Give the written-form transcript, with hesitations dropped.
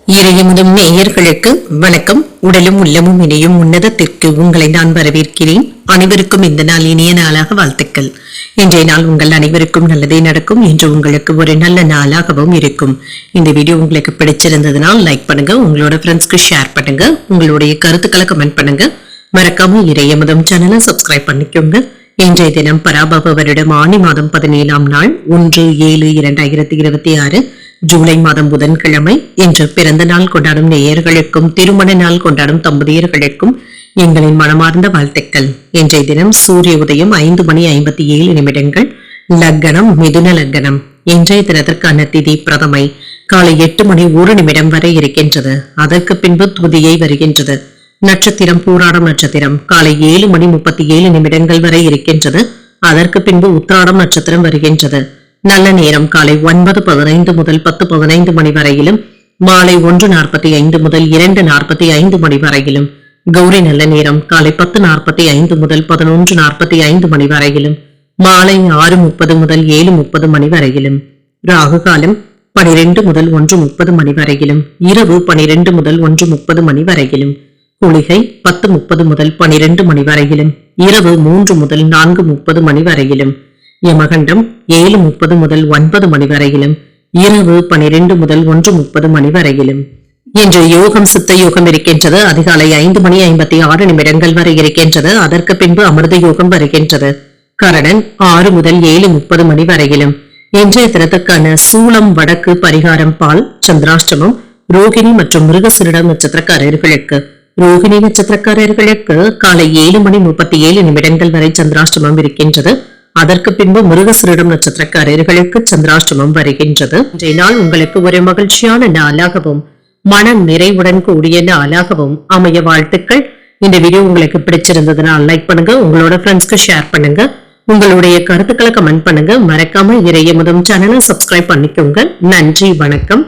இறையமுதும் நேயர்களுக்கு வணக்கம். உடலும் உள்ளமும் இணையும் உன்னதத்திற்கு உங்களை நான் வரவேற்கிறேன். அனைவருக்கும் இந்த நாள் இனிய நாளாக வாழ்த்துக்கள். இன்றைய நாள் உங்கள் அனைவருக்கும் நல்லதே நடக்கும் என்று உங்களுக்கு ஒரு நல்ல நாளாகவும் இருக்கும். இந்த வீடியோ உங்களுக்கு பிடிச்சிருந்ததுனால் லைக் பண்ணுங்க, உங்களோட ஃப்ரெண்ட்ஸ்க்கு ஷேர் பண்ணுங்க, உங்களுடைய கருத்துக்களை கமெண்ட் பண்ணுங்க. மறக்காம இறையமுதும் சேனலை சப்ஸ்கிரைப் பண்ணிக்கோங்க. இன்றைய தினம் பராபவ வருடம் ஆனி மாதம் 17ஆம் நாள் 1/7/2026 ஜூலை மாதம் புதன்கிழமை. இன்று பிறந்த நாள் கொண்டாடும் நேயர்களுக்கும் திருமண நாள் கொண்டாடும் தம்பதியர்களுக்கும் எங்களின் மனமார்ந்த வாழ்த்துக்கள். இன்றைய தினம் சூரிய உதயம் 5:57 லக்னம் மிதுன லக்னம். இன்றைய தினத்திற்கான திதி பிரதமை காலை 8:01 வரை இருக்கின்றது. அதற்கு பின்பு துதியை வருகின்றது. நட்சத்திரம் பூராடம் நட்சத்திரம் காலை 7:37 வரை இருக்கின்றது. அதற்கு பின்பு உத்திராடம் நட்சத்திரம் வருகின்றது. நல்ல நேரம் காலை 9:15 முதல் 10:15 மணி வரையிலும், மாலை 1:45 முதல் 2:45 மணி வரையிலும். கௌரி நல்ல நேரம் காலை 10:45 முதல் 11:45 மணி வரையிலும், மாலை 6:30 முதல் 7:30 மணி வரையிலும். ராகு காலம் 12 முதல் 1:30 மணி வரையிலும், இரவு 12 முதல் 1:30 மணி வரையிலும். குளிகை 10:30 முதல் 12 மணி வரையிலும், இரவு 3 முதல் 4:30 மணி வரையிலும். யமகண்டம் 7:30 முதல் 9 மணி வரையிலும், இரவு 12 முதல் 1:30 மணி வரையிலும். இன்று யோகம் சித்த யோகம் இருக்கின்றது. அதிகாலை 5:56 வரை இருக்கின்றது. அதற்கு பின்பு அமிர்த யோகம் வருகின்றது. கரணன் 6 முதல் 7:30 மணி வரையிலும். இன்றைய தினத்துக்கான சூலம் வடக்கு, பரிகாரம் பால். சந்திராஷ்டமம் ரோகிணி மற்றும் மிருகசிருடம் நட்சத்திரக்காரர்களுக்கு. ரோகிணி நட்சத்திரக்காரர்களுக்கு காலை 7:37 வரை சந்திராஷ்டமம் இருக்கின்றது. அதற்கு பின்பு மிருகசிருடம் நட்சத்திரக்காரர்களுக்கு சந்திராஷ்டமம் வருகின்றது. இன்றைய நாள் உங்களுக்கு ஒரு மகிழ்ச்சியான நாளாகவும் மன நிறைவுடன் கூடிய நாளாகவும் அமைய வாழ்த்துக்கள். இந்த வீடியோ உங்களுக்கு பிடிச்சிருந்ததுனால் லைக் பண்ணுங்க, உங்களோட ஃப்ரெண்ட்ஸ்க்கு ஷேர் பண்ணுங்க, உங்களுடைய கருத்துக்களை கமெண்ட் பண்ணுங்க. மறக்காம இறையமுதும் சேனலை சப்ஸ்கிரைப் பண்ணிக்கோங்க. நன்றி, வணக்கம்.